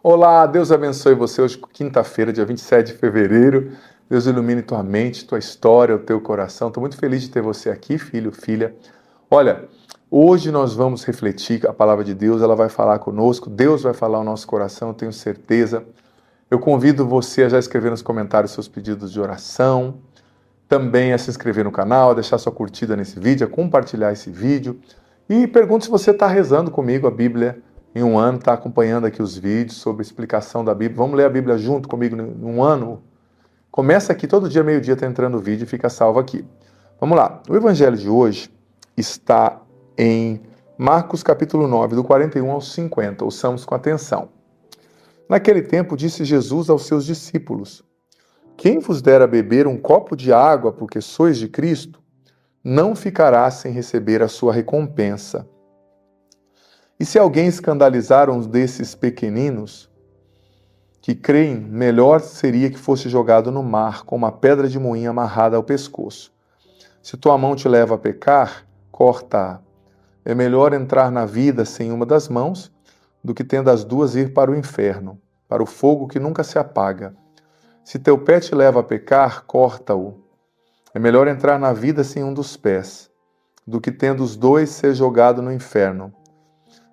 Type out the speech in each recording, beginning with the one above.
Olá, Deus abençoe você hoje, quinta-feira, dia 27 de fevereiro. Deus ilumine tua mente, tua história, o teu coração. Estou muito feliz de ter você aqui, filho, filha. Olha, hoje nós vamos refletir a palavra de Deus, ela vai falar conosco, Deus vai falar ao nosso coração, eu tenho certeza. Eu convido você a já escrever nos comentários seus pedidos de oração, também a se inscrever no canal, a deixar sua curtida nesse vídeo, a compartilhar esse vídeo. E pergunto se você está rezando comigo a Bíblia em um ano, está acompanhando aqui os vídeos sobre explicação da Bíblia. Vamos ler a Bíblia junto comigo em um ano? Começa aqui, todo dia, meio-dia, está entrando o vídeo e fica salvo aqui. Vamos lá. O evangelho de hoje está em Marcos capítulo 9, do 41 ao 50. Ouçamos com atenção. Naquele tempo disse Jesus aos seus discípulos: quem vos der a beber um copo de água porque sois de Cristo, não ficará sem receber a sua recompensa. E se alguém escandalizar um desses pequeninos que creem, melhor seria que fosse jogado no mar com uma pedra de moinho amarrada ao pescoço. Se tua mão te leva a pecar, corta-a. É melhor entrar na vida sem uma das mãos do que tendo as duas ir para o inferno, para o fogo que nunca se apaga. Se teu pé te leva a pecar, corta-o. É melhor entrar na vida sem um dos pés, do que tendo os dois ser jogado no inferno.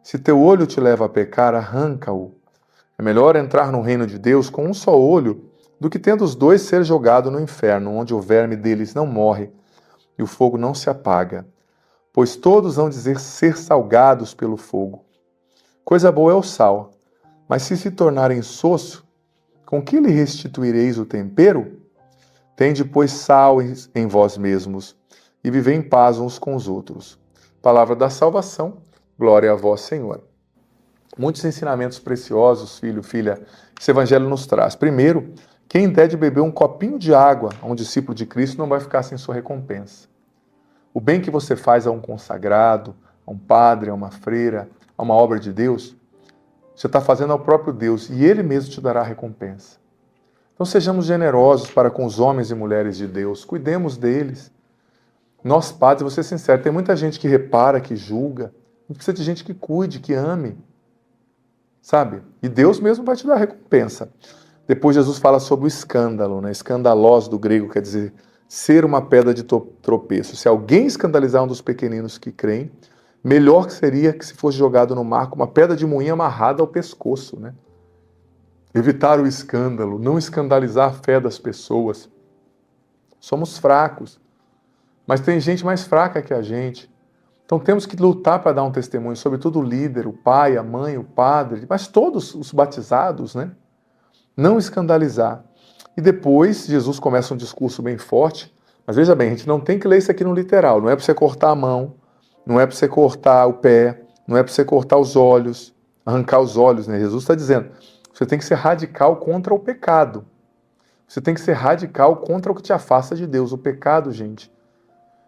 Se teu olho te leva a pecar, arranca-o. É melhor entrar no reino de Deus com um só olho, do que tendo os dois ser jogado no inferno, onde o verme deles não morre e o fogo não se apaga. Pois todos vão dizer ser salgados pelo fogo. Coisa boa é o sal, mas se tornar insosso, com que lhe restituireis o tempero? Tende, pois, sal em vós mesmos, e vivei em paz uns com os outros. Palavra da salvação, glória a vós, Senhor. Muitos ensinamentos preciosos, filho, filha, esse evangelho nos traz. Primeiro, quem der de beber um copinho de água a um discípulo de Cristo não vai ficar sem sua recompensa. O bem que você faz a um consagrado, a um padre, a uma freira, a uma obra de Deus, você está fazendo ao próprio Deus e Ele mesmo te dará a recompensa. Então sejamos generosos para com os homens e mulheres de Deus, cuidemos deles. Nós, padres, vou ser sincero, tem muita gente que repara, que julga, não precisa de gente que cuide, que ame, sabe? E Deus mesmo vai te dar a recompensa. Depois Jesus fala sobre o escândalo, né? Escandaloso do grego quer dizer ser uma pedra de tropeço. Se alguém escandalizar um dos pequeninos que creem, melhor que seria que se fosse jogado no mar com uma pedra de moinho amarrada ao pescoço, né? Evitar o escândalo, não escandalizar a fé das pessoas. Somos fracos, mas tem gente mais fraca que a gente. Então temos que lutar para dar um testemunho, sobretudo o líder, o pai, a mãe, o padre, mas todos os batizados, né? Não escandalizar. E depois Jesus começa um discurso bem forte, mas veja bem, a gente não tem que ler isso aqui no literal, não é para você cortar a mão, não é para você cortar o pé, não é para você cortar os olhos, arrancar os olhos, né? Jesus está dizendo, você tem que ser radical contra o pecado. Você tem que ser radical contra o que te afasta de Deus. O pecado, gente.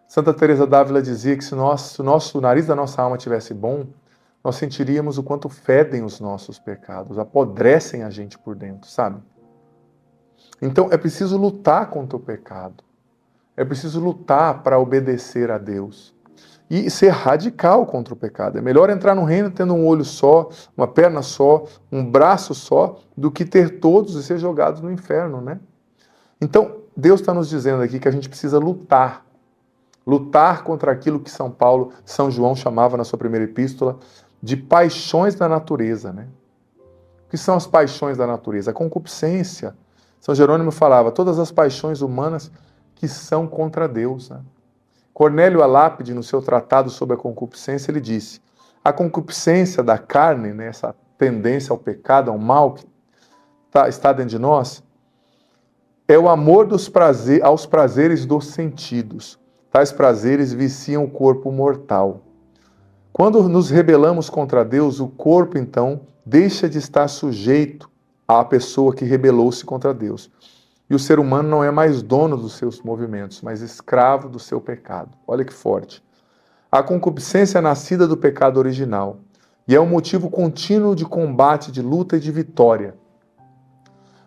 Santa Teresa d'Ávila dizia que se o nariz da nossa alma tivesse bom, nós sentiríamos o quanto fedem os nossos pecados, apodrecem a gente por dentro, sabe? Então é preciso lutar contra o pecado. É preciso lutar para obedecer a Deus. E ser radical contra o pecado. É melhor entrar no reino tendo um olho só, uma perna só, um braço só, do que ter todos e ser jogados no inferno, né? Então, Deus está nos dizendo aqui que a gente precisa lutar. Lutar contra aquilo que São João chamava na sua primeira epístola de paixões da natureza, né? O que são as paixões da natureza? A concupiscência. São Jerônimo falava, todas as paixões humanas que são contra Deus, né? Cornélio a Lápide, no seu tratado sobre a concupiscência, ele disse, a concupiscência da carne, né, essa tendência ao pecado, ao mal que está dentro de nós, é o amor aos prazeres dos sentidos. Tais prazeres viciam o corpo mortal. Quando nos rebelamos contra Deus, o corpo, então, deixa de estar sujeito à pessoa que rebelou-se contra Deus. E o ser humano não é mais dono dos seus movimentos, mas escravo do seu pecado. Olha que forte. A concupiscência é nascida do pecado original e é um motivo contínuo de combate, de luta e de vitória.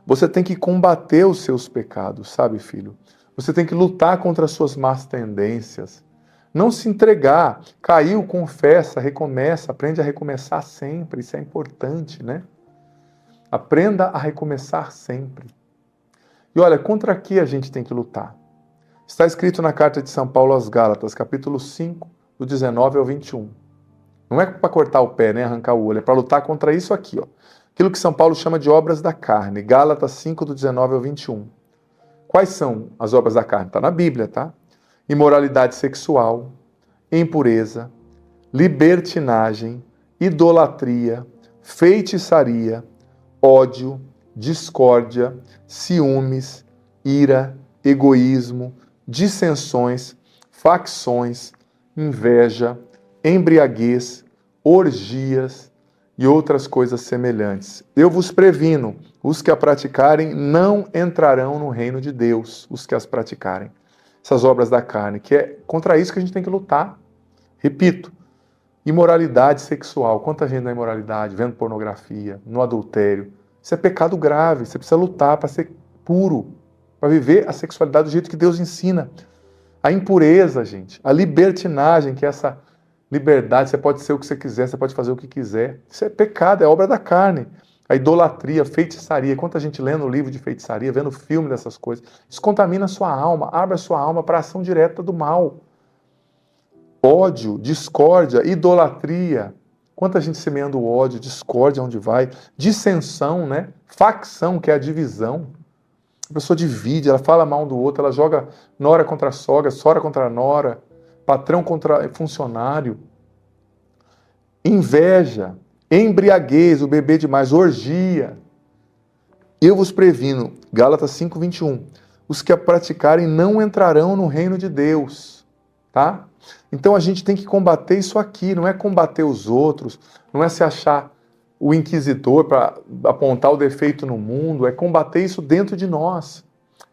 Você tem que combater os seus pecados, sabe, filho? Você tem que lutar contra as suas más tendências. Não se entregar. Caiu, confessa, recomeça, aprende a recomeçar sempre. Isso é importante, né? Aprenda a recomeçar sempre. E olha, contra que a gente tem que lutar? Está escrito na carta de São Paulo aos Gálatas, capítulo 5, do 19 ao 21. Não é para cortar o pé, nem arrancar o olho, é para lutar contra isso aqui, ó. Aquilo que São Paulo chama de obras da carne. Gálatas 5, do 19 ao 21. Quais são as obras da carne? Está na Bíblia, tá? Imoralidade sexual, impureza, libertinagem, idolatria, feitiçaria, ódio, discórdia, ciúmes, ira, egoísmo, dissensões, facções, inveja, embriaguez, orgias e outras coisas semelhantes. Eu vos previno, os que a praticarem não entrarão no reino de Deus, os que as praticarem. Essas obras da carne, que é contra isso que a gente tem que lutar. Repito, imoralidade sexual. Quanta gente na imoralidade, vendo pornografia, no adultério. Isso é pecado grave, você precisa lutar para ser puro, para viver a sexualidade do jeito que Deus ensina. A impureza, gente, a libertinagem, que é essa liberdade, você pode ser o que você quiser, você pode fazer o que quiser. Isso é pecado, é obra da carne. A idolatria, feitiçaria. Quanta gente lendo o livro de feitiçaria, vendo filme dessas coisas. Isso contamina a sua alma, abre a sua alma para a ação direta do mal. Ódio, discórdia, idolatria. Quanta gente semeando ódio, discórdia, onde vai. Dissensão, né? Facção, que é a divisão. A pessoa divide, ela fala mal um do outro, ela joga nora contra sogra contra a nora, patrão contra funcionário. Inveja, embriaguez, o beber demais, orgia. Eu vos previno, Gálatas 5, 21, os que a praticarem não entrarão no reino de Deus, tá? Então a gente tem que combater isso aqui, não é combater os outros, não é se achar o inquisidor para apontar o defeito no mundo, é combater isso dentro de nós.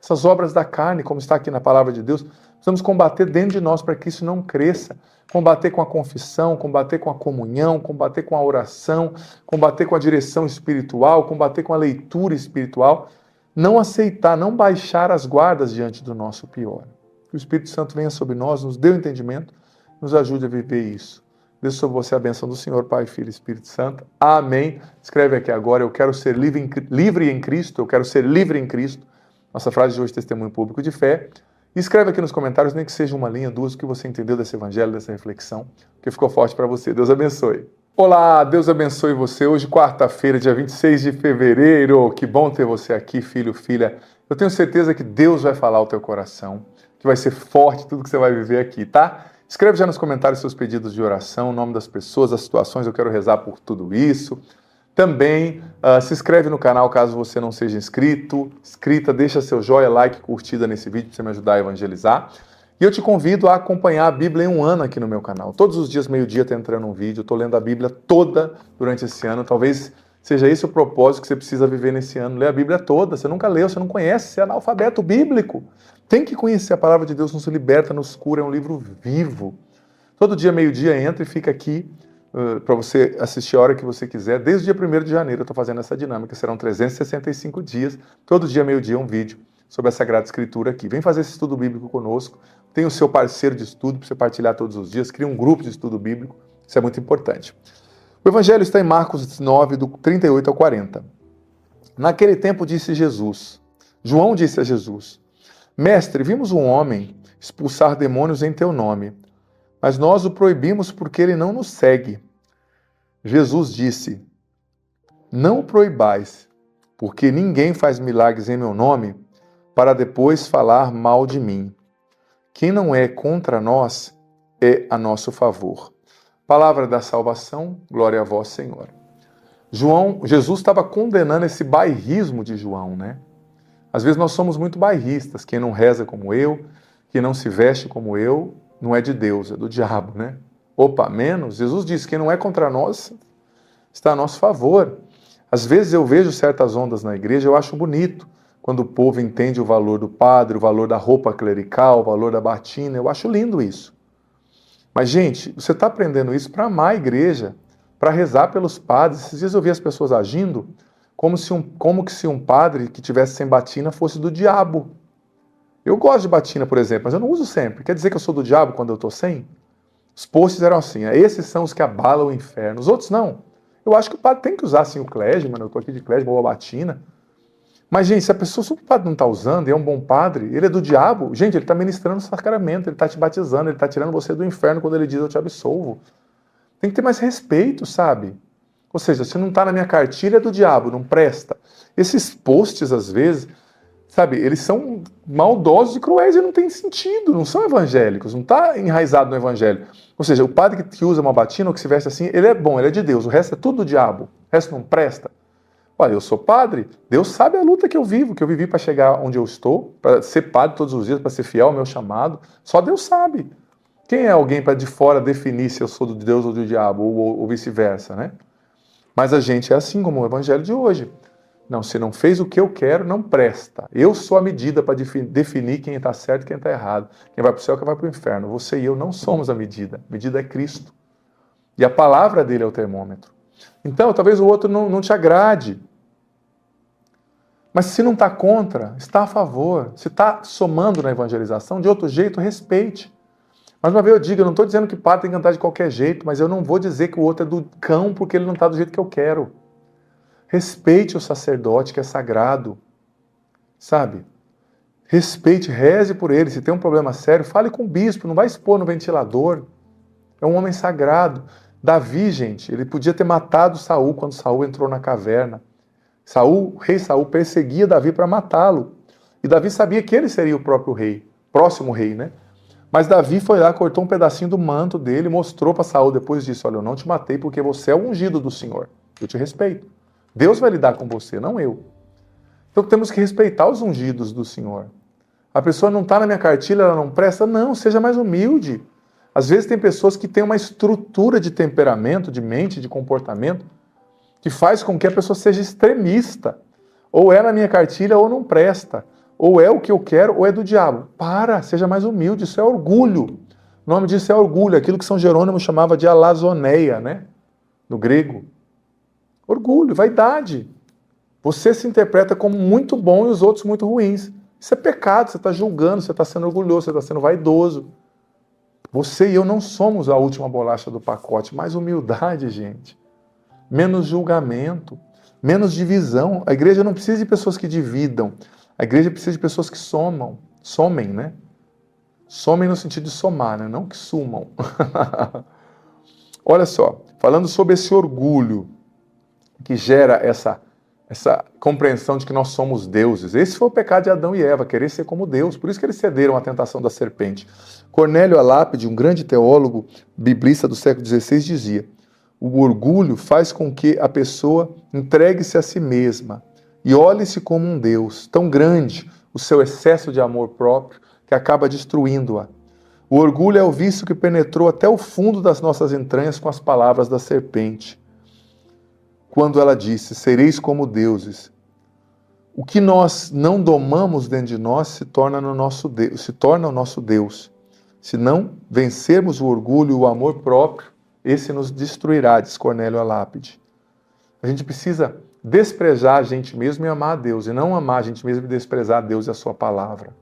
Essas obras da carne, como está aqui na palavra de Deus, precisamos combater dentro de nós para que isso não cresça. Combater com a confissão, combater com a comunhão, combater com a oração, combater com a direção espiritual, combater com a leitura espiritual. Não aceitar, não baixar as guardas diante do nosso pior. Que o Espírito Santo venha sobre nós, nos dê o entendimento, nos ajude a viver isso. Deixe sobre você a bênção do Senhor, Pai, Filho e Espírito Santo. Amém. Escreve aqui agora, eu quero ser livre em Cristo, eu quero ser livre em Cristo. Nossa frase de hoje, testemunho público de fé. E escreve aqui nos comentários, nem que seja uma linha, duas, o que você entendeu desse evangelho, dessa reflexão, que ficou forte para você. Deus abençoe. Olá, Deus abençoe você. Hoje, quarta-feira, dia 26 de fevereiro. Que bom ter você aqui, filho, filha. Eu tenho certeza que Deus vai falar ao teu coração, que vai ser forte tudo que você vai viver aqui, tá? Escreve já nos comentários seus pedidos de oração, o nome das pessoas, as situações, eu quero rezar por tudo isso. Também se inscreve no canal caso você não seja inscrita, deixa seu joia, like, curtida nesse vídeo para você me ajudar a evangelizar. E eu te convido a acompanhar a Bíblia em um ano aqui no meu canal. Todos os dias, meio-dia, está entrando um vídeo, eu estou lendo a Bíblia toda durante esse ano. Talvez seja esse o propósito que você precisa viver nesse ano, ler a Bíblia toda. Você nunca leu, você não conhece, você é analfabeto bíblico. Tem que conhecer, a palavra de Deus nos liberta, nos cura, é um livro vivo. Todo dia, meio-dia, entra e fica aqui para você assistir a hora que você quiser. Desde o dia 1º de janeiro eu estou fazendo essa dinâmica, serão 365 dias, todo dia, meio-dia, um vídeo sobre a Sagrada Escritura aqui. Vem fazer esse estudo bíblico conosco, tem o seu parceiro de estudo para você partilhar todos os dias, cria um grupo de estudo bíblico, isso é muito importante. O Evangelho está em Marcos 9, do 38 ao 40. Naquele tempo disse Jesus, João disse a Jesus, Mestre, vimos um homem expulsar demônios em teu nome, mas nós o proibimos porque ele não nos segue. Jesus disse, não o proibais, porque ninguém faz milagres em meu nome para depois falar mal de mim. Quem não é contra nós é a nosso favor. Palavra da salvação, glória a vós, Senhor. Jesus estava condenando esse bairrismo de João, né? Às vezes nós somos muito bairristas. Quem não reza como eu, quem não se veste como eu, não é de Deus, é do diabo, né? Opa, menos? Jesus disse, quem não é contra nós, está a nosso favor. Às vezes eu vejo certas ondas na igreja, eu acho bonito, quando o povo entende o valor do padre, o valor da roupa clerical, o valor da batina, eu acho lindo isso. Mas, gente, você está aprendendo isso para amar a igreja, para rezar pelos padres. Esses dias eu vi as pessoas agindo como se um padre que tivesse sem batina fosse do diabo. Eu gosto de batina, por exemplo, mas eu não uso sempre. Quer dizer que eu sou do diabo quando eu estou sem? Os posts eram assim, esses são os que abalam o inferno. Os outros não. Eu acho que o padre tem que usar, sim, o clésima, eu estou aqui de clésima ou a batina. Mas, gente, se o padre não está usando e é um bom padre, ele é do diabo, gente, ele está ministrando o sacramento, ele está te batizando, ele está tirando você do inferno quando ele diz eu te absolvo. Tem que ter mais respeito, sabe? Ou seja, se não está na minha cartilha, é do diabo, não presta. Esses posts, às vezes, sabe, eles são maldosos e cruéis e não tem sentido, não são evangélicos, não está enraizado no evangelho. Ou seja, o padre que usa uma batina ou que se veste assim, ele é bom, ele é de Deus, o resto é tudo do diabo, o resto não presta. Olha, eu sou padre, Deus sabe a luta que eu vivi para chegar onde eu estou, para ser padre todos os dias, para ser fiel ao meu chamado, só Deus sabe. Quem é alguém para de fora definir se eu sou de Deus ou do diabo, ou vice-versa, né? Mas a gente é assim como o evangelho de hoje. Não, se não fez o que eu quero, não presta. Eu sou a medida para definir quem está certo e quem está errado. Quem vai para o céu, quem vai para o inferno. Você e eu não somos a medida. A medida é Cristo. E a palavra dele é o termômetro. Então, talvez o outro não te agrade. Mas se não está contra, está a favor. Se está somando na evangelização, de outro jeito, respeite. Mais uma vez eu digo, eu não estou dizendo que padre tem que cantar de qualquer jeito, mas eu não vou dizer que o outro é do cão porque ele não está do jeito que eu quero. Respeite o sacerdote que é sagrado, sabe? Respeite, reze por ele. Se tem um problema sério, fale com o bispo, não vai expor no ventilador. É um homem sagrado. Davi, gente, ele podia ter matado Saul quando Saul entrou na caverna. Rei Saul perseguia Davi para matá-lo. E Davi sabia que ele seria o próprio rei, próximo rei, né? Mas Davi foi lá, cortou um pedacinho do manto dele, mostrou para Saul depois disso, olha, eu não te matei porque você é o ungido do Senhor. Eu te respeito. Deus vai lidar com você, não eu. Então temos que respeitar os ungidos do Senhor. A pessoa não está na minha cartilha, ela não presta? Não, seja mais humilde. Às vezes tem pessoas que têm uma estrutura de temperamento, de mente, de comportamento, que faz com que a pessoa seja extremista. Ou é na minha cartilha ou não presta. Ou é o que eu quero ou é do diabo. Seja mais humilde, isso é orgulho. O nome disso é orgulho, aquilo que São Jerônimo chamava de alazoneia, né? No grego. Orgulho, vaidade. Você se interpreta como muito bom e os outros muito ruins. Isso é pecado, você está julgando, você está sendo orgulhoso, você está sendo vaidoso. Você e eu não somos a última bolacha do pacote. Mais humildade, gente. Menos julgamento, menos divisão. A igreja não precisa de pessoas que dividam. A igreja precisa de pessoas que somem, né? Somem no sentido de somar, né? Não que sumam. Olha só, falando sobre esse orgulho que gera essa compreensão de que nós somos deuses. Esse foi o pecado de Adão e Eva, querer ser como Deus. Por isso que eles cederam à tentação da serpente. Cornélio Alápide, um grande teólogo biblista do século XVI, dizia: o orgulho faz com que a pessoa entregue-se a si mesma e olhe-se como um Deus, tão grande o seu excesso de amor próprio que acaba destruindo-a. O orgulho é o vício que penetrou até o fundo das nossas entranhas com as palavras da serpente. Quando ela disse, sereis como deuses. O que nós não domamos dentro de nós se torna o nosso Deus. Se não vencermos o orgulho e o amor próprio, esse nos destruirá, diz Cornélio Alápide. A gente precisa desprezar a gente mesmo e amar a Deus, e não amar a gente mesmo e desprezar a Deus e a sua palavra.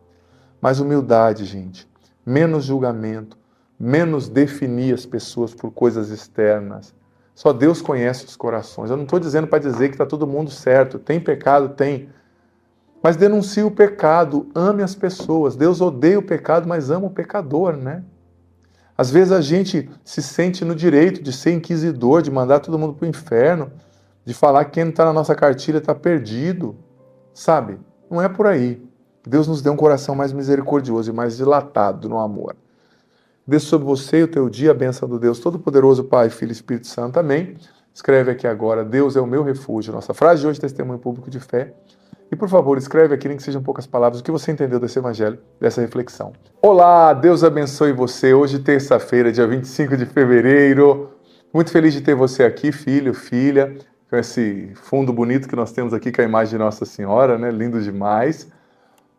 Mais humildade, gente. Menos julgamento, menos definir as pessoas por coisas externas. Só Deus conhece os corações. Eu não estou dizendo para dizer que está todo mundo certo. Tem pecado? Tem. Mas denuncie o pecado, ame as pessoas. Deus odeia o pecado, mas ama o pecador, né? Às vezes a gente se sente no direito de ser inquisidor, de mandar todo mundo para o inferno, de falar que quem não está na nossa cartilha está perdido. Sabe? Não é por aí. Deus nos deu um coração mais misericordioso e mais dilatado no amor. Desça sobre você e o teu dia a bênção do Deus Todo-Poderoso, Pai, Filho e Espírito Santo. Amém. Escreve aqui agora, Deus é o meu refúgio. Nossa frase de hoje, testemunho público de fé. E, por favor, escreve aqui, nem que sejam poucas palavras, o que você entendeu desse evangelho, dessa reflexão. Olá, Deus abençoe você. Hoje, terça-feira, dia 25 de fevereiro. Muito feliz de ter você aqui, filho, filha, com esse fundo bonito que nós temos aqui, com a imagem de Nossa Senhora, né? Lindo demais.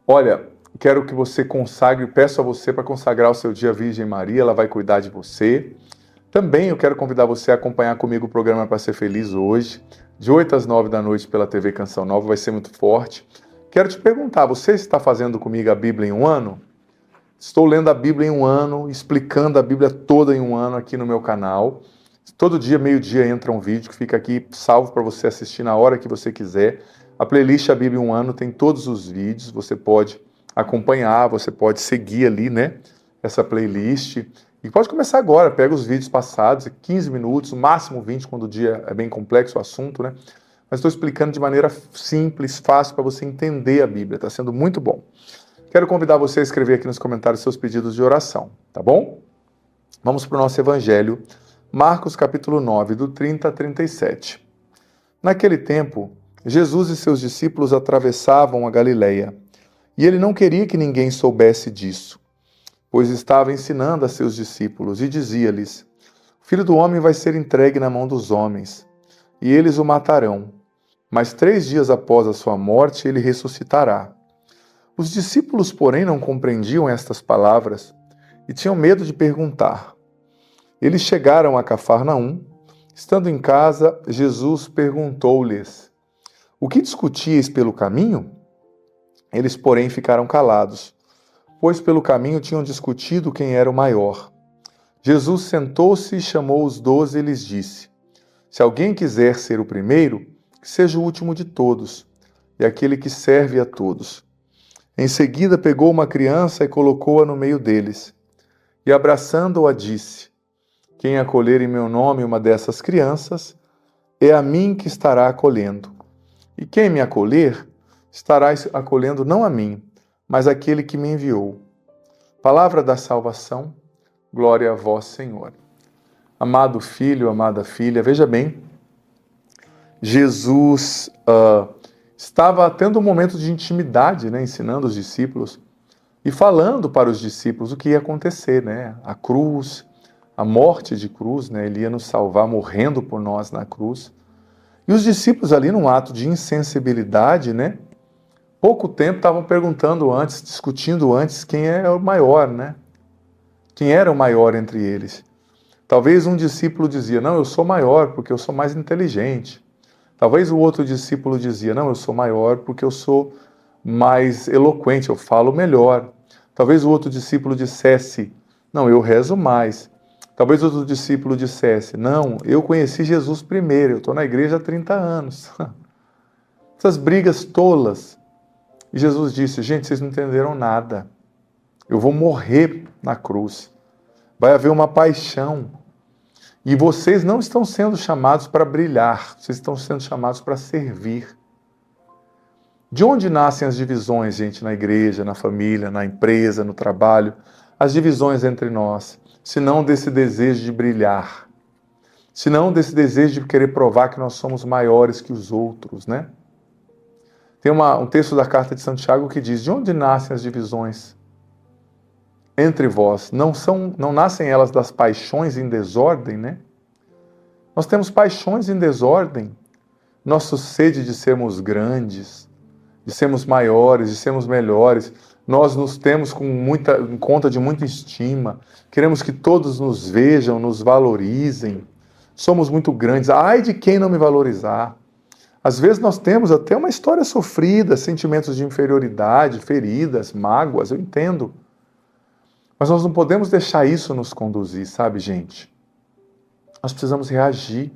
Olha, quero que você consagre, peço a você para consagrar o seu dia à Virgem Maria, ela vai cuidar de você. Também eu quero convidar você a acompanhar comigo o programa Para Ser Feliz hoje, de 8 às 9 da noite pela TV Canção Nova, vai ser muito forte. Quero te perguntar, você está fazendo comigo a Bíblia em um ano? Estou lendo a Bíblia em um ano, explicando a Bíblia toda em um ano aqui no meu canal. Todo dia, meio-dia, entra um vídeo que fica aqui salvo para você assistir na hora que você quiser. A playlist A Bíblia em um Ano tem todos os vídeos, você pode acompanhar, você pode seguir ali, né, essa playlist. E pode começar agora, pega os vídeos passados, 15 minutos, no máximo 20, quando o dia é bem complexo o assunto, né? Mas estou explicando de maneira simples, fácil, para você entender a Bíblia, está sendo muito bom. Quero convidar você a escrever aqui nos comentários seus pedidos de oração, tá bom? Vamos para o nosso Evangelho, Marcos capítulo 9, do 30 a 37. Naquele tempo, Jesus e seus discípulos atravessavam a Galileia, e ele não queria que ninguém soubesse disso, pois estava ensinando a seus discípulos e dizia-lhes: O Filho do Homem vai ser entregue na mão dos homens, e eles o matarão, mas 3 dias após a sua morte ele ressuscitará. Os discípulos, porém, não compreendiam estas palavras e tinham medo de perguntar. Eles chegaram a Cafarnaum. Estando em casa, Jesus perguntou-lhes: O que discutíeis pelo caminho? Eles, porém, ficaram calados, pois pelo caminho tinham discutido quem era o maior. Jesus sentou-se e chamou os 12 e lhes disse: Se alguém quiser ser o primeiro, que seja o último de todos, e aquele que serve a todos. Em seguida pegou uma criança e colocou-a no meio deles, e abraçando-a disse: Quem acolher em meu nome uma dessas crianças, é a mim que estará acolhendo. E quem me acolher, estará acolhendo não a mim, mas aquele que me enviou. Palavra da salvação, glória a vós, Senhor. Amado filho, amada filha, veja bem, Jesus estava tendo um momento de intimidade, né, ensinando os discípulos e falando para os discípulos o que ia acontecer, né? A cruz, a morte de cruz, né? Ele ia nos salvar morrendo por nós na cruz. E os discípulos ali, num ato de insensibilidade, né? Pouco tempo estavam perguntando antes, discutindo antes quem é o maior, né? Quem era o maior entre eles. Talvez um discípulo dizia: não, eu sou maior porque eu sou mais inteligente. Talvez o outro discípulo dizia: não, eu sou maior porque eu sou mais eloquente, eu falo melhor. Talvez o outro discípulo dissesse: não, eu rezo mais. Talvez outro discípulo dissesse: não, eu conheci Jesus primeiro, eu estou na igreja há 30 anos. Essas brigas tolas. E Jesus disse: gente, vocês não entenderam nada. Eu vou morrer na cruz. Vai haver uma paixão. E vocês não estão sendo chamados para brilhar, vocês estão sendo chamados para servir. De onde nascem as divisões, gente, na igreja, na família, na empresa, no trabalho? As divisões entre nós, se não desse desejo de brilhar, se não desse desejo de querer provar que nós somos maiores que os outros, né? Tem um texto da carta de Santiago que diz: de onde nascem as divisões entre vós? Não nascem elas das paixões em desordem, né? Nós temos paixões em desordem. Nossa sede de sermos grandes, de sermos maiores, de sermos melhores. Nós nos temos em conta de muita estima. Queremos que todos nos vejam, nos valorizem. Somos muito grandes. Ai de quem não me valorizar. Às vezes nós temos até uma história sofrida, sentimentos de inferioridade, feridas, mágoas, eu entendo. Mas nós não podemos deixar isso nos conduzir, sabe, gente? Nós precisamos reagir.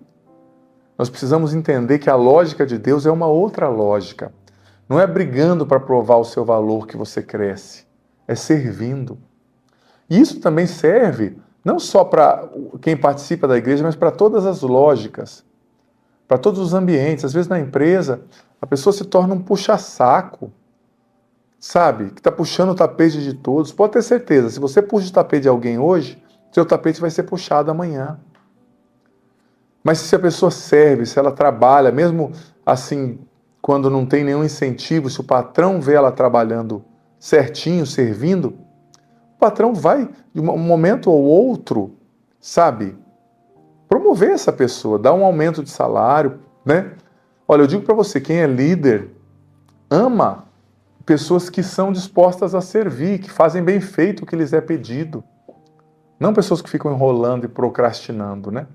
Nós precisamos entender que a lógica de Deus é uma outra lógica. Não é brigando para provar o seu valor que você cresce. É servindo. E isso também serve não só para quem participa da igreja, mas para todas as lógicas, para todos os ambientes. Às vezes na empresa, a pessoa se torna um puxa-saco, sabe? Que está puxando o tapete de todos. Pode ter certeza, se você puxa o tapete de alguém hoje, seu tapete vai ser puxado amanhã. Mas se a pessoa serve, se ela trabalha, mesmo assim, quando não tem nenhum incentivo, se o patrão vê ela trabalhando certinho, servindo, o patrão vai, de um momento ou outro, sabe, promover essa pessoa, dar um aumento de salário, né? Olha, eu digo para você, quem é líder, ama pessoas que são dispostas a servir, que fazem bem feito o que lhes é pedido. Não pessoas que ficam enrolando e procrastinando, né?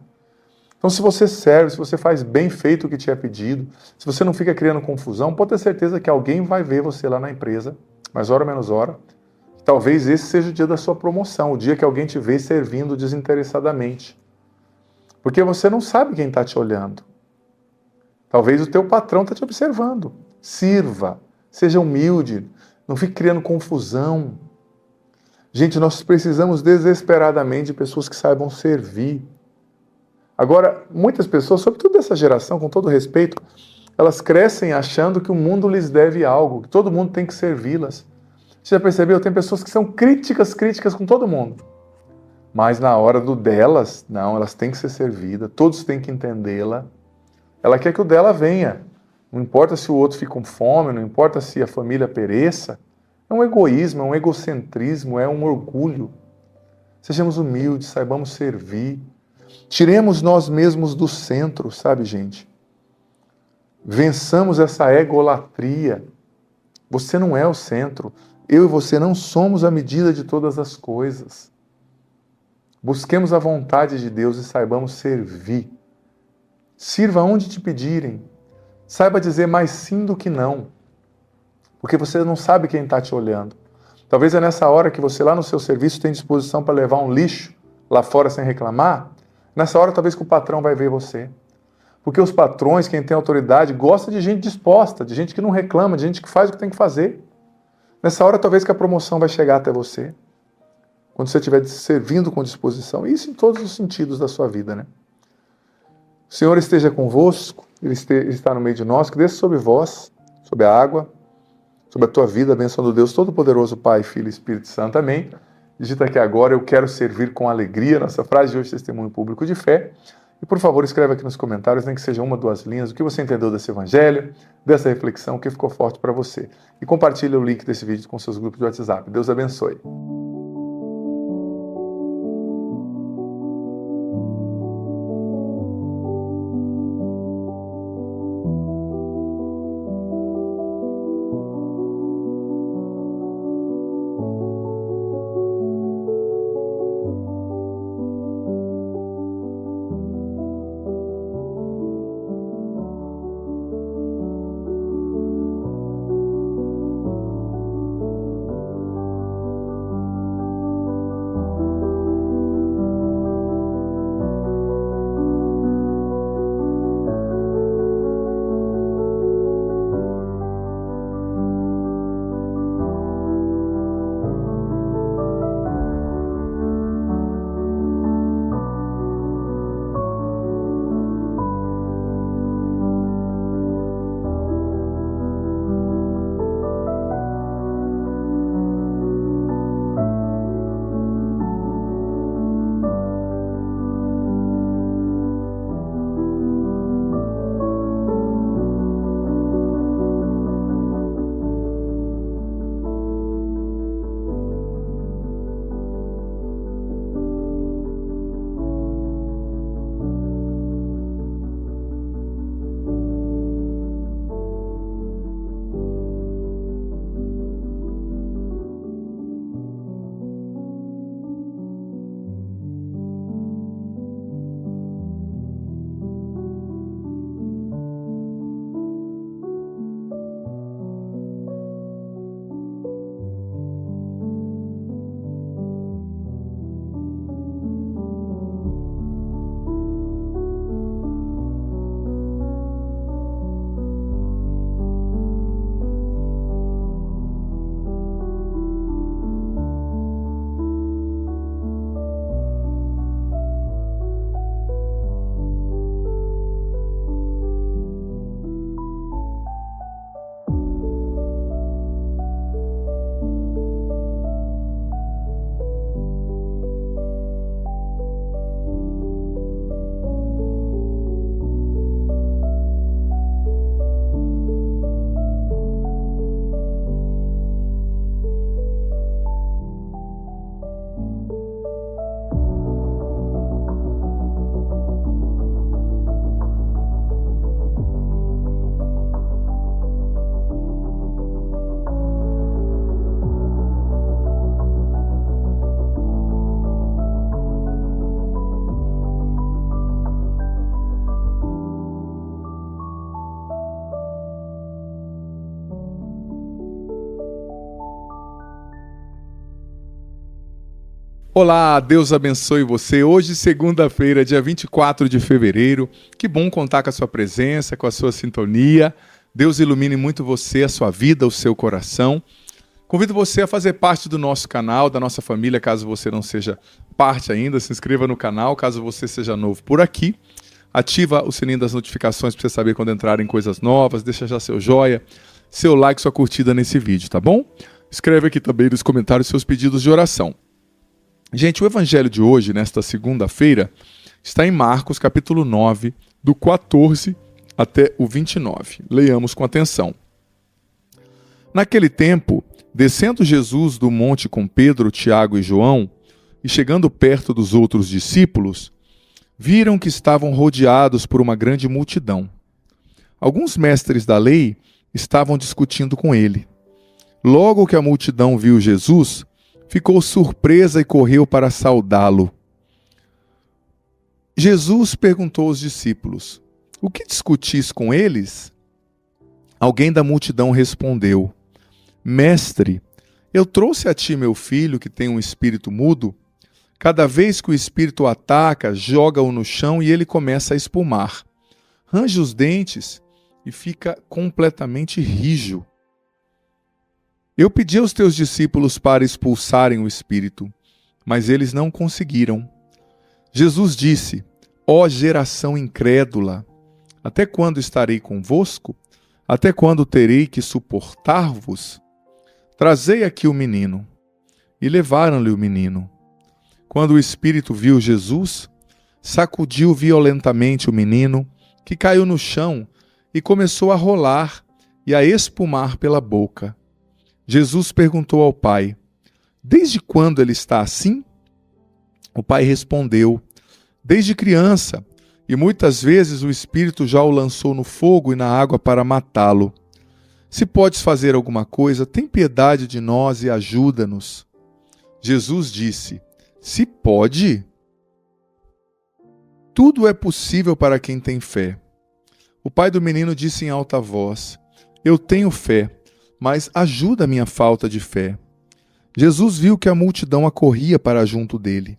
Então, se você serve, se você faz bem feito o que te é pedido, se você não fica criando confusão, pode ter certeza que alguém vai ver você lá na empresa, mais hora menos hora. Talvez esse seja o dia da sua promoção, o dia que alguém te vê servindo desinteressadamente. Porque você não sabe quem está te olhando. Talvez o teu patrão está te observando. Sirva, seja humilde, não fique criando confusão. Gente, nós precisamos desesperadamente de pessoas que saibam servir. Agora, muitas pessoas, sobretudo dessa geração, com todo respeito, elas crescem achando que o mundo lhes deve algo, que todo mundo tem que servi-las. Você já percebeu? Tem pessoas que são críticas com todo mundo. Mas na hora do delas, não, elas têm que ser servidas, todos têm que entendê-la. Ela quer que o dela venha. Não importa se o outro fica com fome, não importa se a família pereça. É um egoísmo, é um egocentrismo, é um orgulho. Sejamos humildes, saibamos servir. Tiremos nós mesmos do centro, sabe, gente? Vençamos essa egolatria. Você não é o centro. Eu e você não somos a medida de todas as coisas. Busquemos a vontade de Deus e saibamos servir. Sirva onde te pedirem. Saiba dizer mais sim do que não. Porque você não sabe quem está te olhando. Talvez é nessa hora que você lá no seu serviço tem disposição para levar um lixo lá fora sem reclamar. Nessa hora talvez que o patrão vai ver você. Porque os patrões, quem tem autoridade, gosta de gente disposta, de gente que não reclama, de gente que faz o que tem que fazer. Nessa hora talvez que a promoção vai chegar até você. Quando você estiver servindo com disposição. Isso em todos os sentidos da sua vida, né? O Senhor esteja convosco, Ele está no meio de nós, que desça sobre vós, sobre a água, sobre a tua vida, a bênção do Deus Todo-Poderoso, Pai, Filho e Espírito Santo. Amém. Digita aqui agora, eu quero servir com alegria. Nossa frase de hoje, testemunho público de fé. E por favor, escreve aqui nos comentários, nem que seja uma, duas linhas, o que você entendeu desse evangelho, dessa reflexão, o que ficou forte para você. E compartilhe o link desse vídeo com seus grupos de WhatsApp. Deus abençoe. Olá, Deus abençoe você. Hoje, segunda-feira, dia 24 de fevereiro. Que bom contar com a sua presença, com a sua sintonia. Deus ilumine muito você, a sua vida, o seu coração. Convido você a fazer parte do nosso canal, da nossa família, caso você não seja parte ainda. Se inscreva no canal, caso você seja novo por aqui. Ativa o sininho das notificações para você saber quando entrarem coisas novas. Deixa já seu joia, seu like, sua curtida nesse vídeo, tá bom? Escreve aqui também nos comentários seus pedidos de oração. Gente, o evangelho de hoje, nesta segunda-feira, está em Marcos, capítulo 9, do 14 até o 29. Leiamos com atenção. Naquele tempo, descendo Jesus do monte com Pedro, Tiago e João, e chegando perto dos outros discípulos, viram que estavam rodeados por uma grande multidão. Alguns mestres da lei estavam discutindo com ele. Logo que a multidão viu Jesus, ficou surpresa e correu para saudá-lo. Jesus perguntou aos discípulos: "O que discutis com eles?" Alguém da multidão respondeu: "Mestre, eu trouxe a ti meu filho que tem um espírito mudo. Cada vez que o espírito o ataca, joga-o no chão e ele começa a espumar. Range os dentes e fica completamente rijo. Eu pedi aos teus discípulos para expulsarem o espírito, mas eles não conseguiram." Jesus disse: "Ó geração incrédula, até quando estarei convosco? Até quando terei que suportar-vos? Trazei aqui o menino." E levaram-lhe o menino. Quando o espírito viu Jesus, sacudiu violentamente o menino, que caiu no chão e começou a rolar e a espumar pela boca. Jesus perguntou ao pai: "Desde quando ele está assim?" O pai respondeu: "Desde criança, e muitas vezes o espírito já o lançou no fogo e na água para matá-lo. Se podes fazer alguma coisa, tem piedade de nós e ajuda-nos." Jesus disse: "Se pode? Tudo é possível para quem tem fé." O pai do menino disse em alta voz: "Eu tenho fé, mas ajuda a minha falta de fé." Jesus viu que a multidão acorria para junto dele.